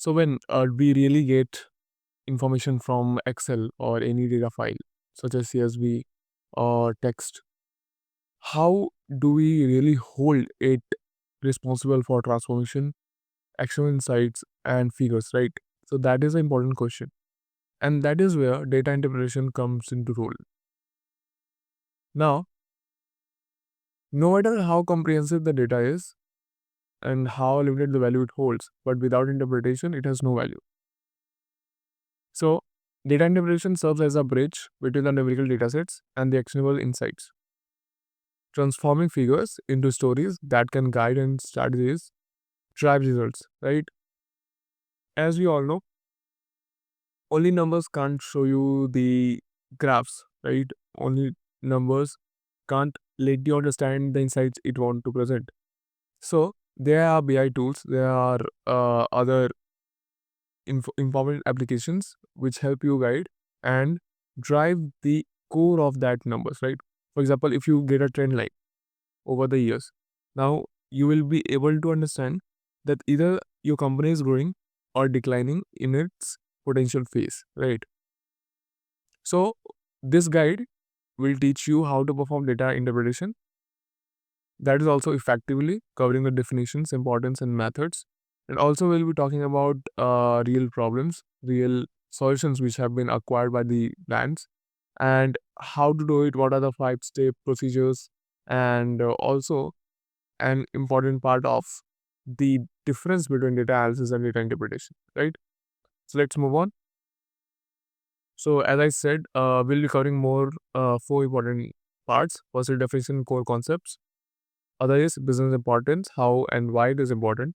So when we really get information from Excel or any data file such as CSV or text, how do we really hold it responsible for transformation, action insights, and figures, right? So that is an important question. And that is where data interpretation comes into role. Now, no matter how comprehensive the data is and how limited the value it holds, but without interpretation, it has no value. So, data interpretation serves as a bridge between the numerical datasets and the actionable insights, transforming figures into stories that can guide and strategies drive results, right? As we all know, only numbers can't show you the graphs, right? Only numbers can't let you understand the insights it want to present. So there are BI tools, there are other important applications which help you guide and drive the core of that numbers, right? For example, if you get a trend line over the years, now you will be able to understand that either your company is growing or declining in its potential phase, right? So this guide will teach you how to perform data interpretation, that is also effectively covering the definitions, importance, and methods. And also, we'll be talking about real problems, real solutions which have been acquired by the brands, and how to do it, what are the 5-step procedures, and also an important part of the difference between data analysis and data interpretation, right? So, let's move on. So, as I said, we'll be covering more 4 important parts. First is definition, core concepts. Other is business importance, how and why it is important.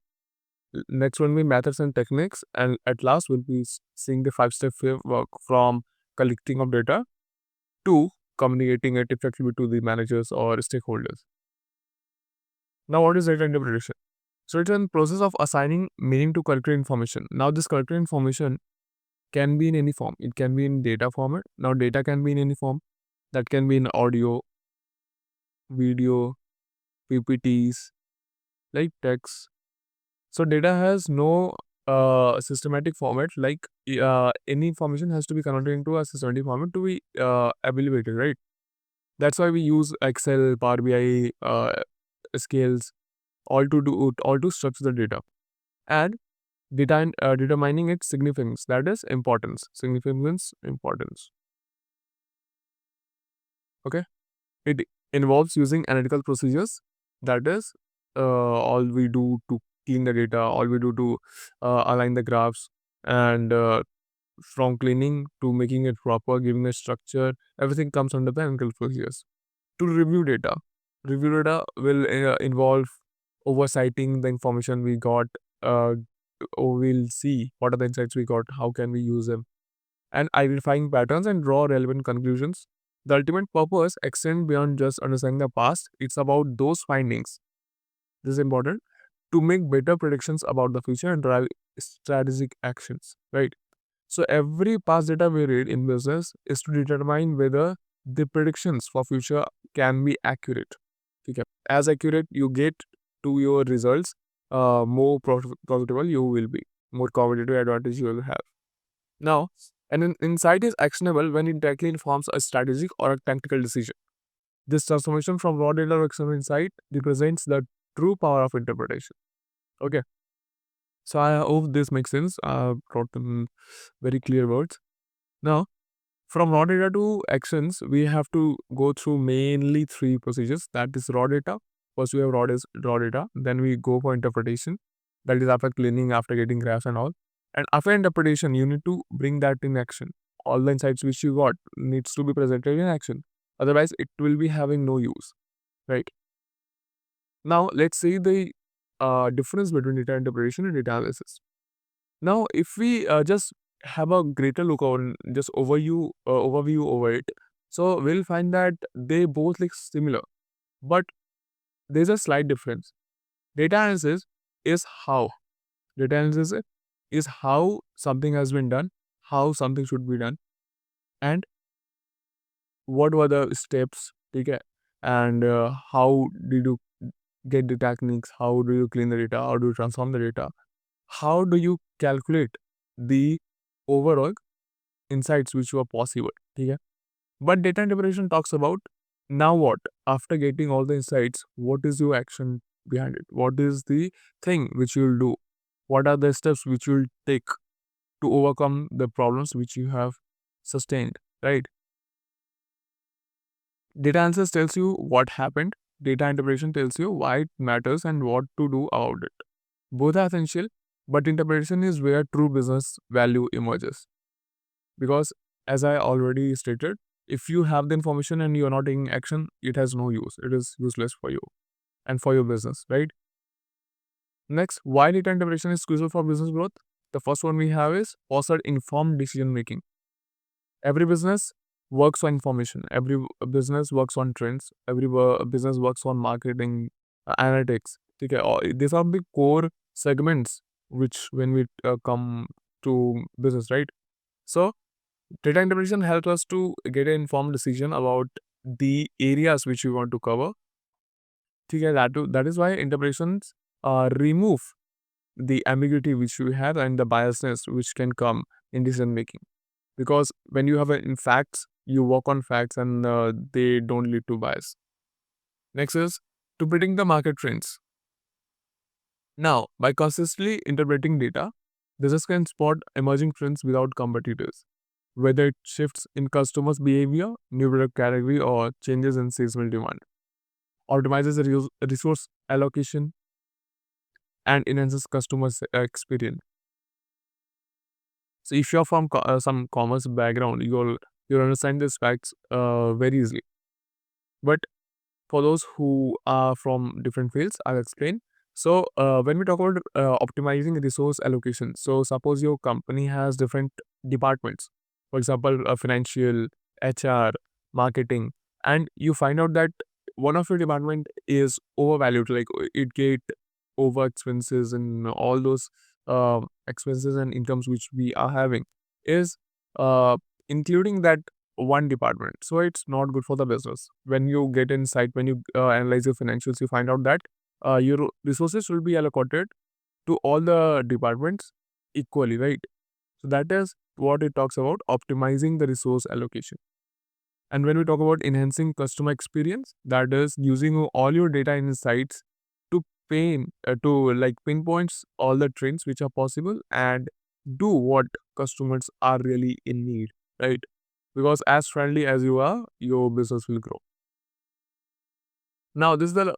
Next one will be methods and techniques, and at last we'll be seeing the 5-step framework from collecting of data to communicating it effectively to the managers or stakeholders. Now, what is data interpretation? So it's a process of assigning meaning to collected information. Now, this collected information can be in any form. It can be in data format. Now, data can be in any form. That can be in audio, video, PPTs, like text. So data has no systematic format. Like any information has to be converted into a systematic format to be evaluated, right? That's why we use Excel, Power BI, scales, all to structure the data and determining its significance. That is importance, significance, importance. Okay, it involves using analytical procedures. That is all we do to clean the data, all we do to align the graphs, and from cleaning to making it proper, giving it structure, everything comes under the analytical procedures. To review data will involve oversighting the information we got, uh, or we'll see what are the insights we got, how can we use them, and identifying patterns and draw relevant conclusions. The ultimate purpose extends beyond just understanding the past. It's about those findings. This is important to make better predictions about the future and drive strategic actions, right? So every past data we read in business is to determine whether the predictions for future can be accurate. Okay. As accurate you get to your results, more profitable you will be, more competitive advantage you will have. Now, an insight is actionable when it directly informs a strategic or a tactical decision. This transformation from raw data to actionable insight represents the true power of interpretation. Okay, so I hope this makes sense. I brought them very clear words. Now, from raw data to actions, we have to go through mainly 3 procedures. That is raw data. First, we have raw data. Then we go for interpretation. That is after cleaning, after getting graphs and all. And after interpretation, you need to bring that in action. All the insights which you got needs to be presented in action. Otherwise, it will be having no use, right? Now, let's see the difference between data interpretation and data analysis. Now, if we just have a greater look on just overview over it, so we'll find that they both look similar, but there's a slight difference. Data analysis is how data analysis is how something has been done, how something should be done, and what were the steps, okay, and how did you get the techniques, how do you clean the data, how do you transform the data, how do you calculate the overall insights which were possible. Okay? But data interpretation talks about now what? After getting all the insights, what is your action behind it? What is the thing which you'll do? What are the steps which you'll take to overcome the problems which you have sustained, right? Data analysis tells you what happened, data interpretation tells you why it matters and what to do about it. Both are essential, but interpretation is where true business value emerges. Because, as I already stated, if you have the information and you're not taking action, it has no use. It is useless for you and for your business, right? Next, why data interpretation is crucial for business growth? The first one we have is foster informed decision making. Every business works on information. Every business works on trends. Every business works on marketing, analytics. Okay, these are the core segments which when we come to business, right? So data interpretation helps us to get an informed decision about the areas which we want to cover. Okay, that is why interpretations remove the ambiguity which we have and the biasness which can come in decision making. Because when you have in facts, you work on facts and they don't lead to bias. Next is to predict the market trends. Now, by consistently interpreting data, business can spot emerging trends without competitors, whether it shifts in customers' behavior, new product category, or changes in seasonal demand, optimizes the resource allocation, and enhances customer experience. So, if you're from some commerce background, you'll understand these facts very easily. But for those who are from different fields, I'll explain. So, when we talk about optimizing resource allocation, so suppose your company has different departments, for example, financial, HR, marketing, and you find out that one of your department is overvalued, like it get over expenses and all those expenses and incomes which we are having is uh, including that one department. So it's not good for the business. When you get insight, when you analyze your financials, you find out that your resources will be allocated to all the departments equally, right? So that is what it talks about optimizing the resource allocation. And when we talk about enhancing customer experience, that is using all your data insights to pinpoints all the trends which are possible and do what customers are really in need, right? Because as friendly as you are, your business will grow. Now, this is the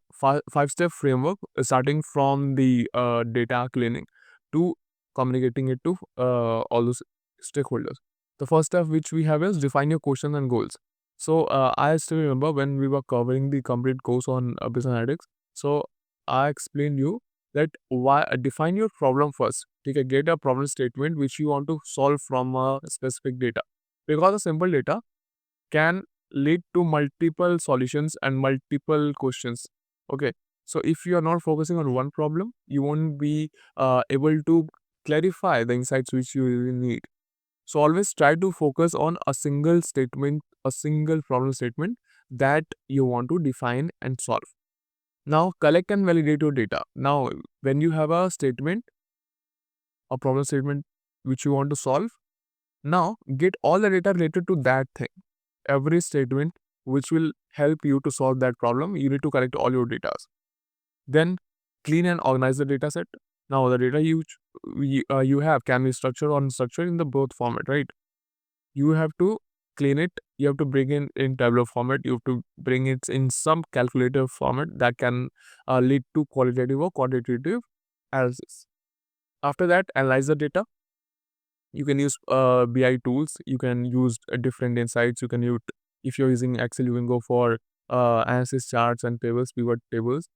five-step framework, starting from the data cleaning to communicating it to all those stakeholders. The first step which we have is define your question and goals. So, I still remember when we were covering the complete course on business analytics. So, I explained you that why define your problem first. Take a get a problem statement which you want to solve from a specific data. Because a simple data can lead to multiple solutions and multiple questions. Okay, so if you are not focusing on one problem, you won't be able to clarify the insights which you really need. So always try to focus on a single statement, a single problem statement that you want to define and solve. Now collect and validate your data. Now when you have a statement, a problem statement which you want to solve, now get all the data related to that thing. Every statement which will help you to solve that problem, you need to collect all your data. Then clean and organize the data set. Now the data you have can be structured or unstructured in the both format, right? You have to clean it. You have to bring in Tableau format. You have to bring it in some calculator format that can lead to qualitative or quantitative analysis. After that, analyze the data. You can use BI tools. You can use different insights. You can use, if you're using Excel, you can go for analysis charts and tables, pivot tables.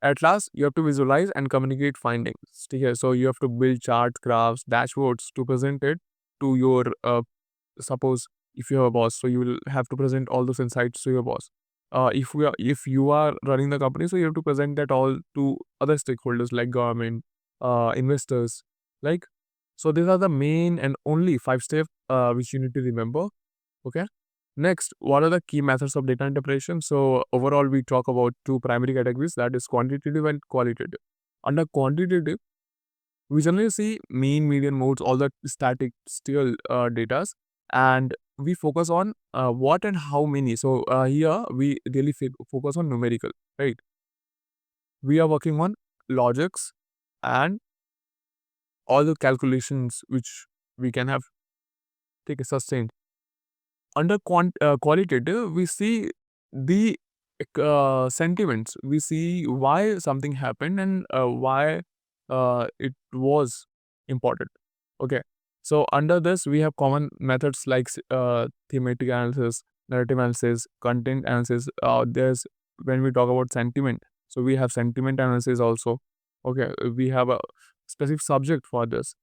At last, you have to visualize and communicate findings. Okay, so you have to build charts, graphs, dashboards to present it to your suppose if you have a boss, so you will have to present all those insights to your boss. If you are running the company, so you have to present that all to other stakeholders like government, investors, like. So these are the main and only five steps which you need to remember. Okay. Next, what are the key methods of data interpretation? So overall, we talk about two primary categories, that is quantitative and qualitative. Under quantitative, We generally see mean, median, modes, all the statistical data, and we focus on what and how many. So here we really focus on numerical, right? We are working on logics and all the calculations which we can have take a sustained. Under qualitative, we see the sentiments. We see why something happened and why it was important. Okay. So under this, we have common methods like thematic analysis, narrative analysis, content analysis. There's when we talk about sentiment, so we have sentiment analysis also. Okay, we have a specific subject for this.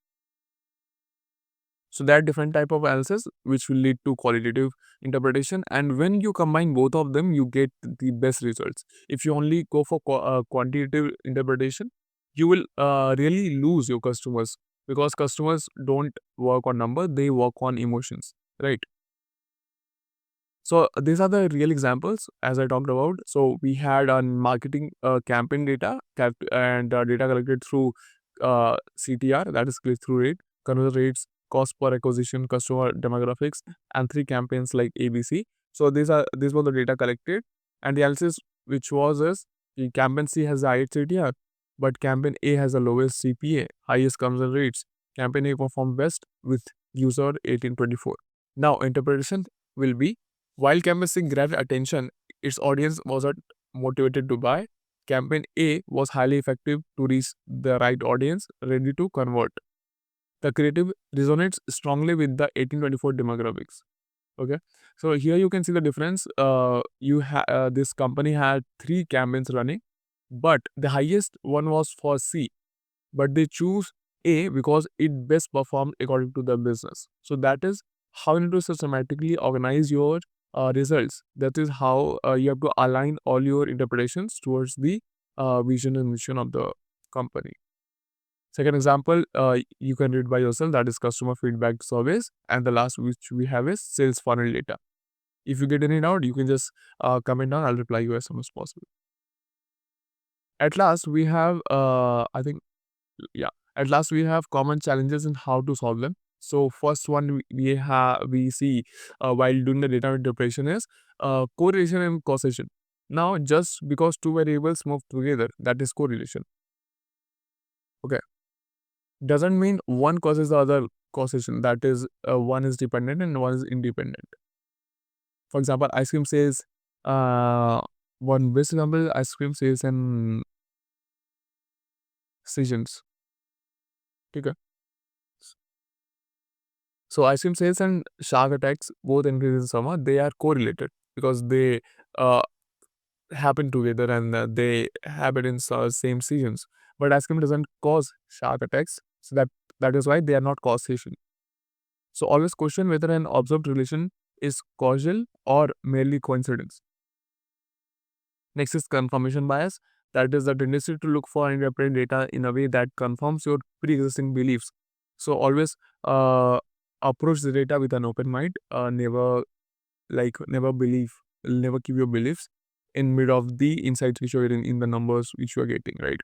So there are different type of analysis which will lead to qualitative interpretation, and when you combine both of them, you get the best results. If you only go for quantitative interpretation, you will really lose your customers, because customers don't work on number; they work on emotions, right? So these are the real examples as I talked about. So we had on marketing campaign data and data collected through CTR, that is click through rate, conversion rates, cost per acquisition, customer demographics, and three campaigns like ABC. So these were the data collected, and the analysis which was is the campaign C has the highest CTR, but campaign A has the lowest CPA, highest conversion rates. Campaign A performed best with user 1824. Now interpretation will be, while campaign C grabbed attention, its audience wasn't motivated to buy. Campaign A was highly effective to reach the right audience, ready to convert. The creative resonates strongly with the 1824 demographics. Okay, so here you can see the difference. This company had three campaigns running, but the highest one was for C, but they choose A because it best performed according to the business. So that is how you need to systematically organize your results. That is how you have to align all your interpretations towards the vision and mission of the company. Second example, you can read by yourself, that is customer feedback surveys. And the last which we have is sales funnel data. If you get any doubt, you can just comment down. I'll reply you as soon as possible. At last, we have, I think, yeah, at last we have common challenges and how to solve them. So first one we see while doing the data interpretation is correlation and causation. Now just because two variables move together, that is correlation. Okay, doesn't mean one causes the other causation. That is one is dependent and one is independent. For example, ice cream sales. One best example, ice cream sales and seasons. Okay. So ice cream sales and shark attacks both increase in summer. They are correlated because they uh, happen together and they happen in same seasons. But ice cream doesn't cause shark attacks, so that is why they are not causation. So always question whether an observed relation is causal or merely coincidence. Next is confirmation bias. That is the tendency to look for and interpret data in a way that confirms your pre-existing beliefs. So always uh, approach the data with an open mind. Never keep your beliefs in mid of the insights which you are getting in the numbers which you are getting, right?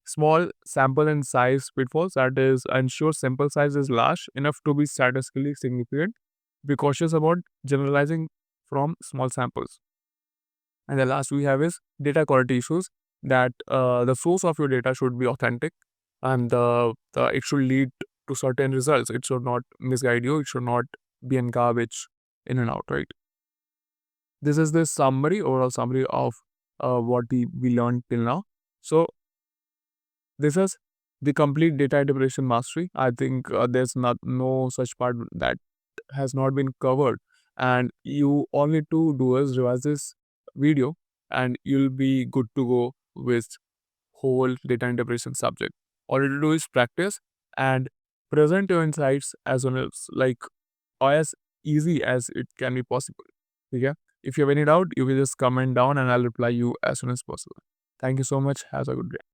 Small sample and size pitfalls, that is ensure sample size is large enough to be statistically significant. Be cautious about generalizing from small samples. And the last we have is data quality issues, that the source of your data should be authentic, and it should lead to certain results. It should not misguide you. It should not be in garbage in and out, right? This is the overall summary of what we learned till now. So this is the complete data interpretation mastery. I think there's no such part that has not been covered, and you all need to do is revise this video, and you'll be good to go with whole data interpretation subject. All you need to do is practice and present your insights as soon as as easy as it can be possible. Okay? If you have any doubt, you will just comment down and I'll reply you as soon as possible. Thank you so much. Have a good day.